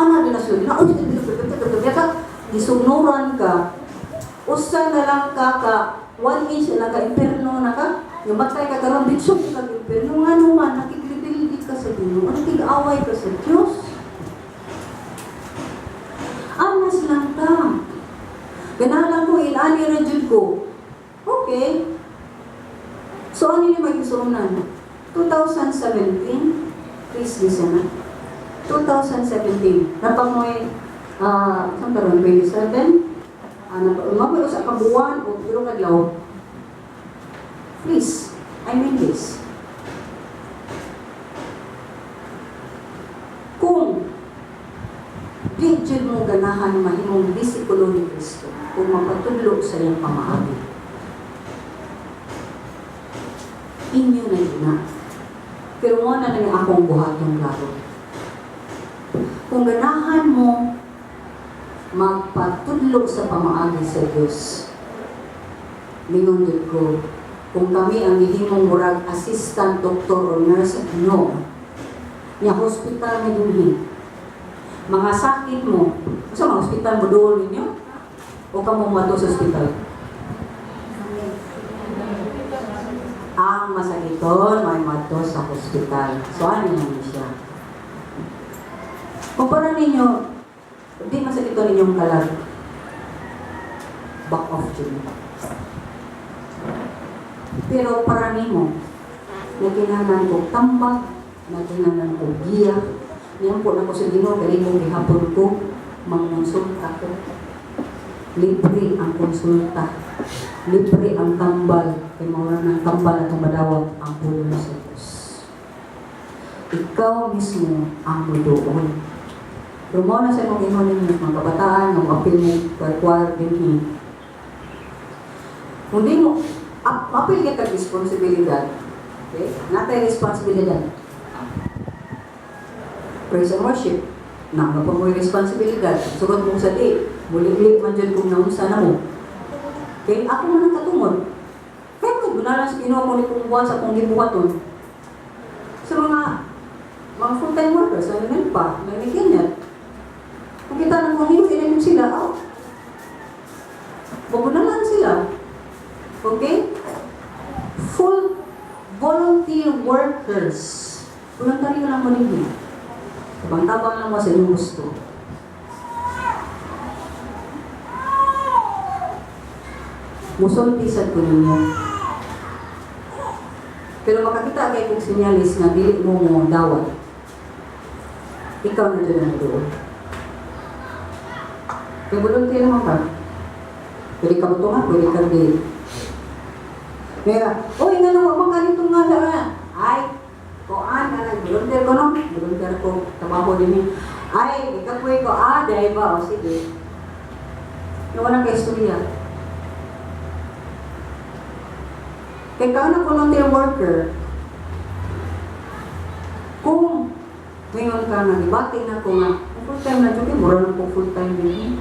ana din na siya. Isugnuran ka. Usa na lang ka 1 inch na ka imperno na ka. Namatay ka karon bitso ka imperno nga naman nakikibildi ka sa Ginoo. Nakikaway ka sa Dios. Amas lang ka. Ganalan ko inani ra jud ko. Okay. So ano ni magisunan? 2017, please listen na. 2017, napamoy, saan karon 27, napamoy sa kabuwan o pero kadlaw. Please, I mean this. Kung di jud mo ganahan mahimong disikulo ni Kristo, kung mapatudlo sa iyang pamaagi, inyo na yun na. Pero mo na lang akong buhatong klaro. Kung ganahan mo magpatudlo sa pamaagi sa Diyos, minundod ko, kung kami ang hihimong murag assistant, doctor, o nurse, no. Niya hospital na dunhin. Mga sakit mo, sa mga hospital mo doon ninyo? O ka mo mato sa hospital? Ang masakiton, may mato sa hospital. So, ano naman siya? Kumpara ninyo, di masakiton ninyong kalag. Back off dyan. Pero para nimo, nagkinanan ko tambak, nagkinanan ko giya, niyan po na ko sa Ginoo, kaya mong gihapon ko, mangkonsulta ko. Libre ang konsulta. Libre ang tambal. Kaya mawala ng tambal at tumadawat ang pulo sa Diyos. Ikaw mismo ang mudoon. Rumo na sa mga ingon ninyo, mga kabataan, ng apil mo, kwar-kwar, din. Kung di mo, apil kita responsibilidad. Okay? Natay responsibilidad. Praise and worship. Na, mapamoy responsibilidad. Sugot mo sa di. Muli-ulit man dyan kung naunsa na mo. Kaya ako man ang katungod. Kaya mo, gunalan sa Ginoo ko ni kumuha sa kong gibuhaton. Sa mga full-time workers, ano nang pa, nangyayang yan. Kung kita nang kumiyo, inayin sila, magunalan sila. Okay? Full volunteer workers. Voluntary ka lang manigil. Tabang-tabang lang mo sa inyong gusto. Musultisan ko ninyo. Pero makakita kayo kong sinyalis na dili mo mo dawat. Ikaw na dyan ang doon. Kaya volunteer naman ka. Pwede ka butungan, pwede ka di. Kaya, uy, nga nang wabang ganito nga na. Ay, koan na lang, volunteer ko no? Volunteer ko, trabaho din. Ay, ikapoy ko, dahil ba? O sige. Nawalan ka istorya. Kaya ka na volunteer worker, kung ngayon ka na, ibati na ko nga, full-time na dyan, mura na po full-time din.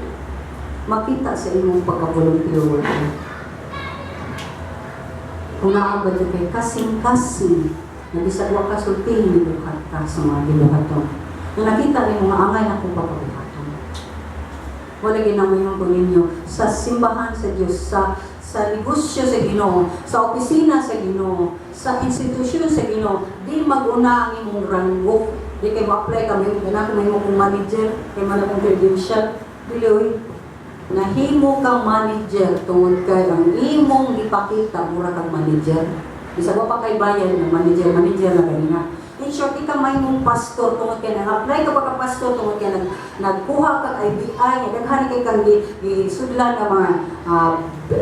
Makita sa inyong pagka-volunteer worker. Kung naabad na kayo, kasing-kasing, na bisag waka sulting nibuhat ka sa mga gibuhaton. Kung nakita rin mga angay na kung pagkabuhaton. Wala ginamay ko ninyo sa simbahan sa Diyos, sa negosyo sa Ginoo, sa opisina sa Ginoo, sa institusyon sa Ginoo, di mag-una ang imong ranggo. Di kayo ma-apply kami, ganako na imong manager, kay man akong credential. Dili, nahimo kang manager, tungod kay ang imong ipakita, mura kang manager. Isa ba pa kay bayan ng manager na ganina. In short, ikaw may mong pastor, tungod kay nag-apply ka pa pastor, tungod kay nagkuha kang IBI, nagkahani kay kang gisudlan ng mga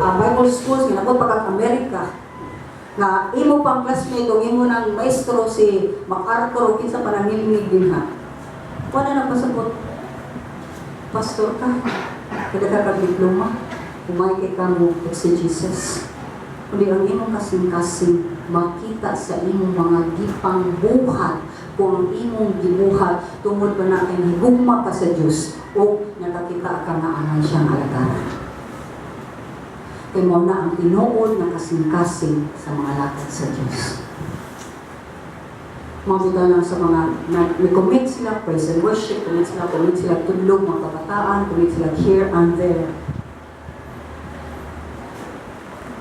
Bible schools, ginabot pa kang Amerika. Na imo pang classmate, o imo ng maestro si MacArthur, o kinsa pa nangilig din ha. Wala na pasabot. Pastor ka, kada ka kag-diploma, umay ka mo exegesis. Kundi ang imong kasing-kasing makita sa imong mga gipang buhat, kung ang imong gibuhat tungod ba na kay higugma ka sa Dios o nakakita ka na anay siyang alagaran. Kaya mo na ang tinuod na kasing-kasing sa mga lakad sa Diyos. Mabita lang sa mga, may commit sila, praise and worship, commit sila tulog, mga kabataan, commit sila here and there.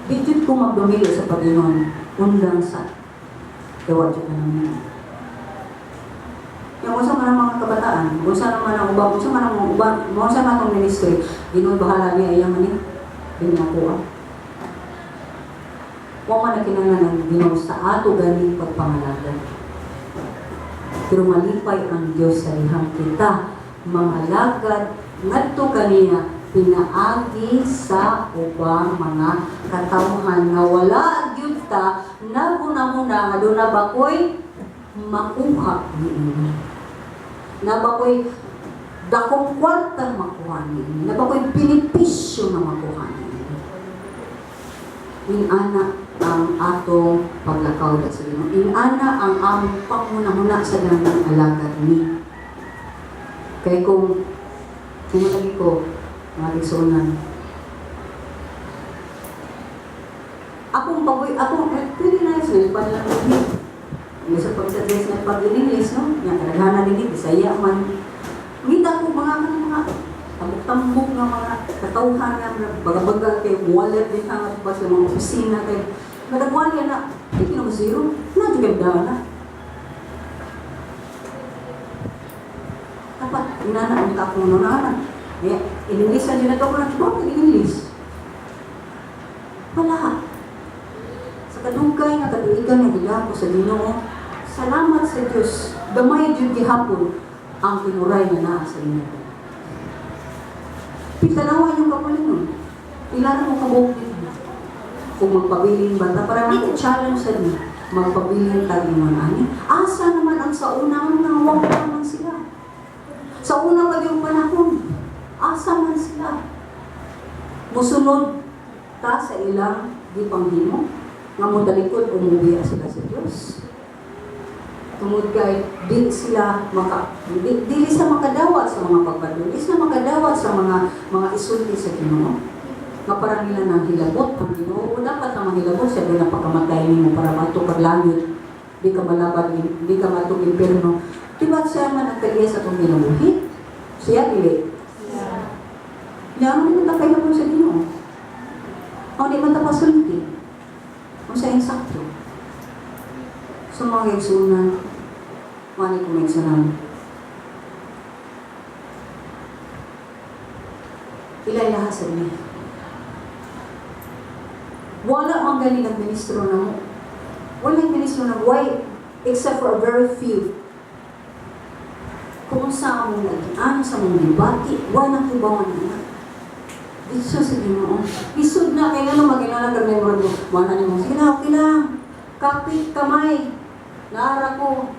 Dito ko magdumili sa Panginoon, undang sa gawa dyan ka namin. Yung usa man ang mga kabataan, usa naman ang ubang, usa man ang ubang, usa man ang ministry, Ginoo bahala niya iyang manin, binakuha. Huwag man na kinangan ng Ginoo sa ato ganing pagpangalagan. Pero malipay ang Diyos sa lihang kita, mangalagad, ngadto kaniya, pinaagi sa ubang mga katawhan nga wala gyud ta naguna-una nga do na bakoy makuha niini. Na bakoy dakong kwarta makuha niini. Na bakoy benepisyo na makuha niini. Inana ang atong paglakaw sa Ginoo. Inana ang among panguna-una sa ganang alagad ni. Kay kung lagi ko mga igsunan. Akong pwede na yun, pala lang yun. Sa pag-suggest na pag-English, no? Yung karagana din, Bisaya man. Ngita ko mga tambok-tambok ng mga katauhan na baga-baga kayo, wallet din hangat pa sa mga opisina kayo. Madagwan yan na, hindi naman zero, na-jugab na. Dapat, inanaan ka kung nunaanan. In-English na ito ko na, bakit in-English? Wala. Sa kadugay nga katuigan nga gidako sa Ginoo, salamat sa Dios. Gamay jud gihapon ang kinuray na naa sa inyo. Pitanawa yung kapulingon. Ilan mo kabukit kung magpabiling bata para mag-challenge sa inyo. Magpabiling tagingon ani. Asa naman ang sa unang nawag naman sila. Sa unang bagong panahon, asa man sila. Musunod ta sa ilang gipanghimo nga modalikod umuwi sila sa Dios. Tungod kay dili sila dili sa makadawat sa mga pagpaduli, sa makadawat sa mga isulti sa Ginoo. Nga para nila nang hilabot ang Ginoo, dapat na mahilabot sa doon ang pagkamatay nimo para mato paglangit. Di ka malabad, di ka matong impierno. Diba siya man ang kaliya sa itong ginabuhi? Siya dili. Yan mo na kayo po sa Ginoo. O di man tapasulti. Kung sa insakto. So mga igsunan, mani kong igsunan. Ilay sa niya. Wala ang galing ang ministro na mo. Wala ang ministro na why, except for a very few. Kung sa among nagian, sa among libati, why nakibangan na? Isa sa Ginoo. Isod na, kaya nga mag-inala kami mo, wala niyo mo, sige na, okay lang. Kapit kamay. Naara ko.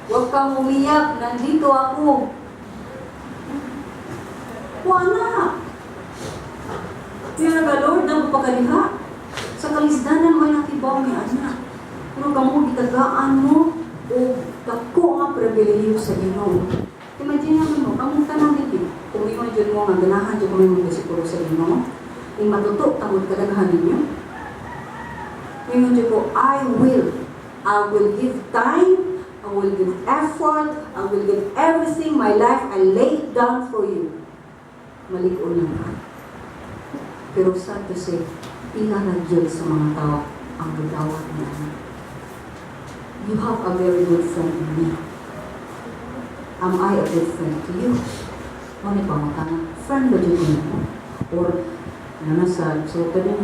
Huwag kang umiyak, nandito ako. Wala. Kaya nga, Lord, na magpakaliha. Sa kalisdanan mo ay nakibaw ni anak. Pero kamo, itagaan mo, o dako nga pribilehiyo sa Ginoo. Imagine naman mo, kamong tanang dito, kung iyon dyan mo nga ganahan dyan kung iyon siguro sa Ginoo, yung matuto, tangod kadaghan ninyo. Iyon dyan ko, I will give time, I will give effort, I will give everything, my life, I lay it down for you. Malig-o naman. Pero sad to say, pila na dyan sa mga tao ang gagawat niya. You have a very good friend in me. Am I a good friend to you? Ano pa matang friend ba dyan mo? Or, nasa, so ka din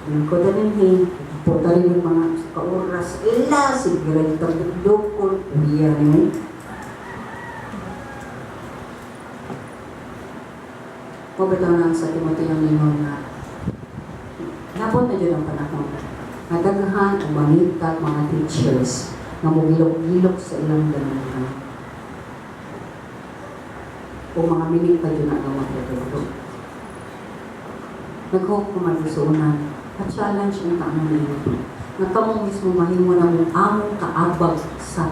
yung ko din po tayo yung mga kauras, siguro yung tagdukol, umiya rin. Pabitaw na sa Timoteo ng Limon na napot na dyan ang panahon. Nadaghan ang mangitat mga teachers na mugilok-gilok sa ilang ganahan. O mga minig pa dyan ang mga ito. Nag-hope ko magsusunan. Ka-challenge ang taong nito. Na kamong mismo mahimo na mong among kaabag sa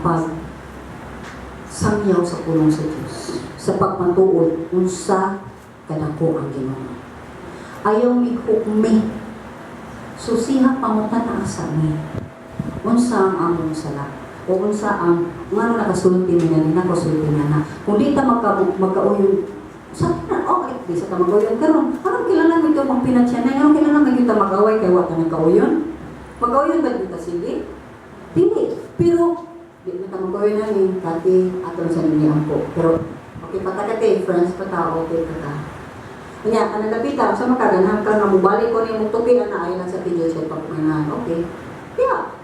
sangyaw sa pulong sa Diyos. Sa pagmatuod, unsa kadako ang Ginoo. Ayaw mig hukmi. Susiha pangutan na asa ni. unsa ang among sala o unsa ang ngano nakasulti niya ni nakasulti na kung di ta magkauyon sa na okay di sa ta mag-uyon karon anong kilala mo ito pang pinatsyan na anong kilala mo kita mag-away kay wa ta nagkauyon mag-auyon ba kita sige dili pero di na ta mag-auyon na ni kati aton sa niyang po pero okay patakate friends patao okay kata nya ana napita sa makaganahan ka nga mobalik ko ni mong tupi na ay lang sa tiyo sa pagkunan okay yeah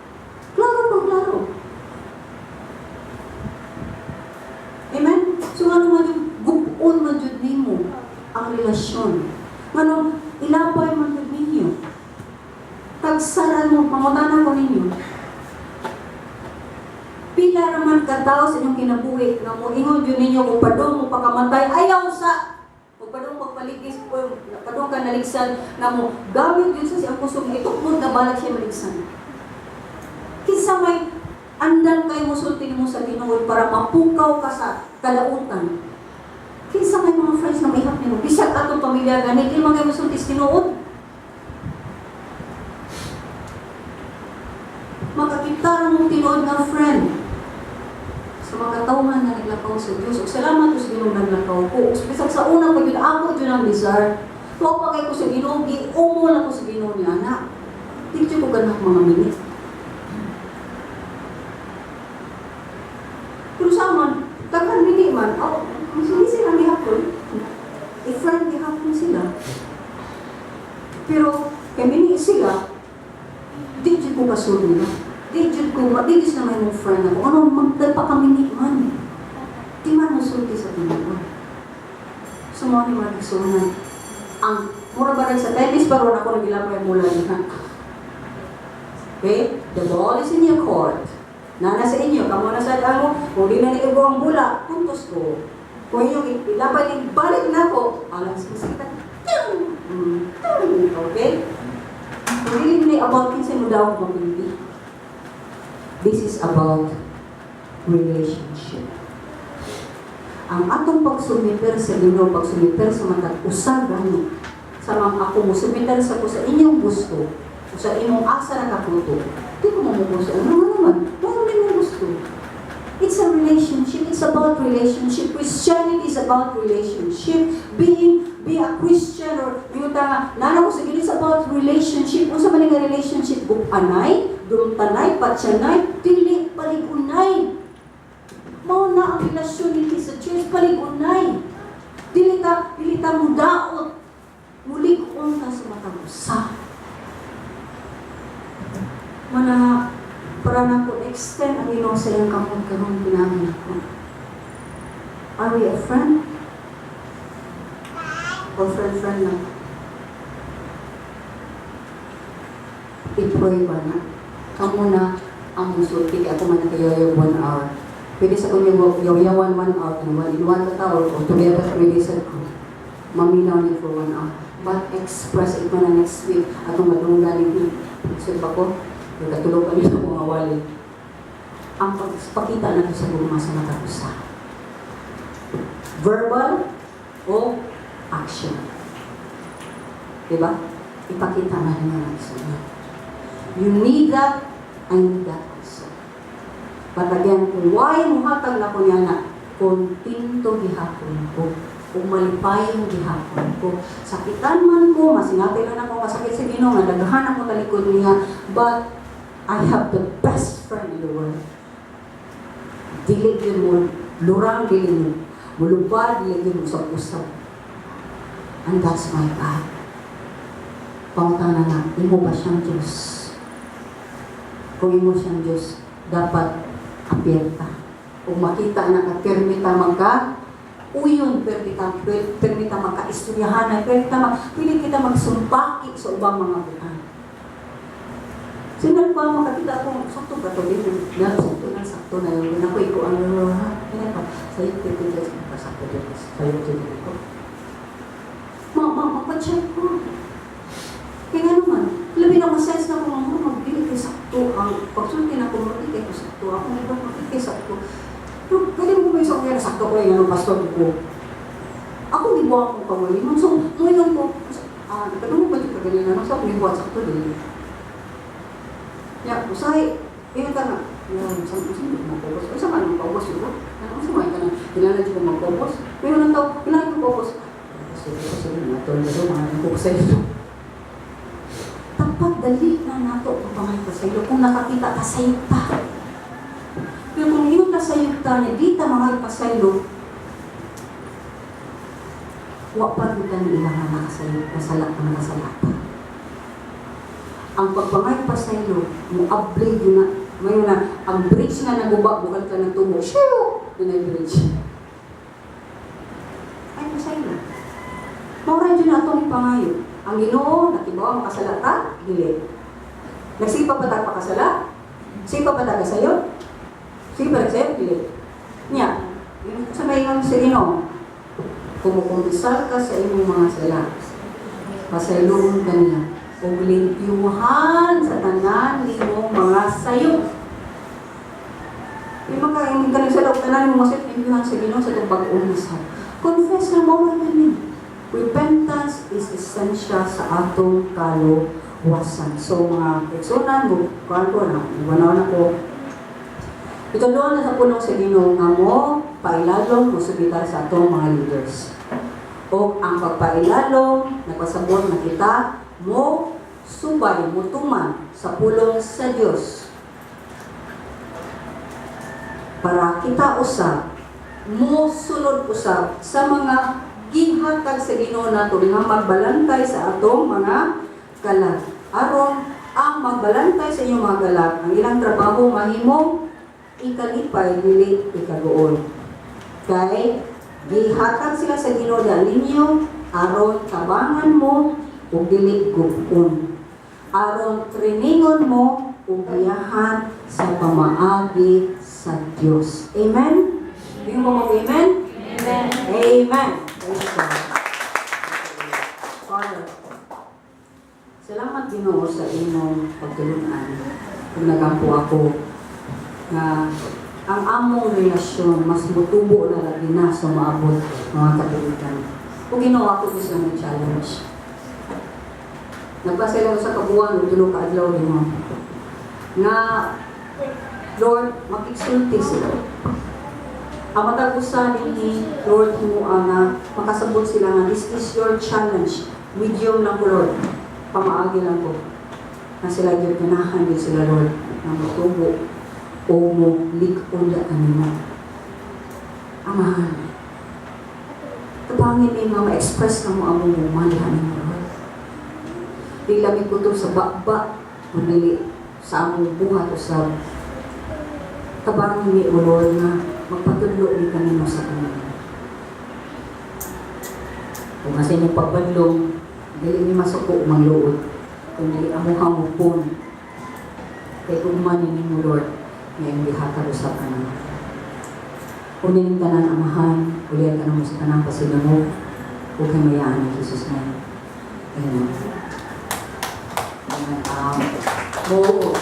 klaro amen so ano man yung gupon man jud nimo ang relasyon ngano ilapay man jud ninyo tagsaran mo pangutanan ko ninyo pila raman ka tao sa inyong kinabuhi nga mo ingon jud ninyo kung padong mo pagkamatay ayaw sa padong magpaligis o padong ka naligsan na mo gamit yun sa siyang kusog itukmod na balak siya maligsan kinsa may andan kayo musulti mo sa Ginoo para mapukaw ka sa kalautan kinsa may mga friends na mahihap nimo bisag atong pamilya gani di man kayo musulti sa Ginoo makakita mong tinuod nga friend sa mga tauhan na naglakaw sa Diyos. Salamat ko sa Ginoo naglakaw ko. Bisag sa una ko yun, ako yun ang bizar. Tuwa pa kayo ko sa Ginoo, giumo lang ko sa Ginoo niya, anak. Hindi ko ganang mga minit. Pero sa man, tagan mini man, hindi sila gihapon. I-friend gihapon sila. Pero, kaya mini sila, di ko kasunod na. Di na may mong friend ako. Ano, magdalpa kami ni man. Di man musulti sa Ginoo. Sumuni man isunan. Ang mura ba sa tennis, pero ako nagilapay mula niya. Okay? The ball is in your court. Nana sa inyo, kamo na sa mo, kung di na naigo ang bula, puntos ko. Kung inyong ilapay, balik na ako. Alam sa masakit. Okay? Kung hindi about kinsa mo daw mapindi. This is about relationship. Ang atong pagsumiter sa Ginoo, pagsumiter sa matag usag gani. Sa mga ako mo sumiter sa ko sa inyong gusto, o sa imong asa na kaputo. Di ko mo gusto. Ano naman? Ano mo gusto? It's a relationship. It's about relationship. Christianity is about relationship. Be a Christian or yuta nana ko sa Ginoo is about relationship. Unsa man nga relationship? Bukanay, dumtanay, patsanay, dili paligunay. Mao na ang relasyon niti sa church paligunay. Dili ka mudaot. Mulig-on ka sa matang usa. Mana para na ko extend ang Ginoo sa iyang kamot karon pinamin ako. Are we a friend? Or friend lang? I-pray ba na? Kamu na ang musulti ako man nakayoyo 1 hour. Pwede sa kong yaw-yawan 1 hour and 1 in 1 hour o together pwede sa ko. Maminaw niya for 1 hour. But express it mo na next week atong madunggan ni Sir Bako. Nagkatulog kami sa mga wali. Ang pagpakita na sa mga sa matapusa. Verbal o action. Diba? Ipakita na niya sa inyo. You need that, I need that also. But again, kung why mo hatag na ko niya na, kontinto gihapon ko. Kung malipayong gihapon ko. Sakitan man ko, masingapin lang ako masakit sa Ginoo nga daghan ako talikod niya, but I have the best friend in the world. Dili din mo, lurang dili mo, mulubad dili din mo sa usap. And that's my God. Pangutana na, imo ba siyang Diyos? Kung imo siyang Diyos, dapat apirta. Kung makita na ka-permita uyon, permita magka-istoryahan, pili kita magsumpaki sa ubang mga buhan. Sinan pa makakita akong sakto ka to din. Sakto na yun. Nakoy ko ang sa'yo ko sakto din. Sa'yo ko. Magpa-check ko. Kaya nga naman, labi na masense na kung magbili kay sakto ang pagsulti na kung magbili kay sakto. Ako nga magbili kay sakto. Pero pwede mo may sakto kaya sakto ko yung pastor ko. Ako di buwan akong pamuli. So, ngayon ko, nagtanong mo ba ito kaganina? So, ako di buwan sakto din. Ya, usay, Iyon ka na. Yan, saan mo mag-focus? Ay, saan ka mag-focus yun? Ano sa mga ka na? Kailangan dyan ko mag-focus? Mayroon ng tao, kailangan ko focus. Sige, matulog na doon, mga nag-focus sa iyo. Tapat, dali na nato pagpamay ko sa iyo. Kung nakakita ka sa iyo pa. Pero kung yun ka sa iyo ta, niya, di ta mga ipasaylo, wapad mo ka nila nga nakasayo, nasalak ka nakasalata. Ang pagpangay pa sa iyo, mo upgrade yun na, mayon na, ang bridge na nagubak, bukan ka ng tumo, shoo! Yun ay bridge. Ay, pa sa iyo. Mauray dyan na itong ipangayo. Ang Ginoo, nakibawa makasalata, dili. Nagsipa pa tayo pakasala? Sipa pa tayo sa iyo? Sipa rin sa iyo, dili. Niya, sa may nga sa Ginoo, kumukumbisal ka sa inyong mga sala. Pasayloon ka niya. Huwag limpiyuhan sa tanan limong mga sayo. Yung mga hindi ka nagsalaw, tanan mo masit, limpiyuhan sa Ginoo sa itong pag-umisal. Confess na mo ang ganin. Repentance is essential sa atong kaluwasan. So mga eksonan, kuhan ko na, iwanaw na ko. Ituloy na sa punong sa Ginoo nga mo, pailalong mo subitan sa atong mga leaders. O ang pagpailalong, nagpasabot na kita, mo subay, mutuman sa pulong sa Diyos. Para kita usab, mo sunod usab sa mga gihatag sa Ginoo nato nga magbalantay sa atong mga galag. Aron ang magbalantay sa inyong mga galag, ang ilang trabaho mahimong ikalipay dili ikaguol. Kay gihatag sila sa Ginoo ninyo aron tabangan mo ug dili gubon. Aron triningon mo ug giyahan sa pamaagi sa Dios. Amen. Yung mo amen? Amen. Amen. Father, salamat Ginoo sa imong pagtulungan. Kung nagampo ako na ang among relasyon mas mutubo na lagi na sa maabot mga katulitan. Kung ginawa ko gusto ng challenge. Nagpasay lang sa kabuuan ng tulong kaadlaw din mo. Na, Lord, makiksulti sila. Ang matagusan ni Lord mo nga makasabot sila nga, this is your challenge. Medium lang ko, Lord. Pamaagi lang ko. Na sila yung ganahan din sila, Lord, na matubo o mo likon da kanina. Amahan. Tabangin ni nga ma-express ka mo ang mong malihan mo, Lord. Di lamig ko to sa bakba, manili sa among buhat o sa tabangin ni o Lord nga magpatudlo ni kanino sa kanina. Kung kasi yung pagbadlong, dili ni masuko magluod. Kung dili amo hamupon. Kaya kung manin mo Lord, ngayon dihatag usap ka na. Kung niling ka na amahan, ulihan ka na mo sa kanang pasila mo, huwag kay mayaan ng Jesus na. Amen. Amen. Oo.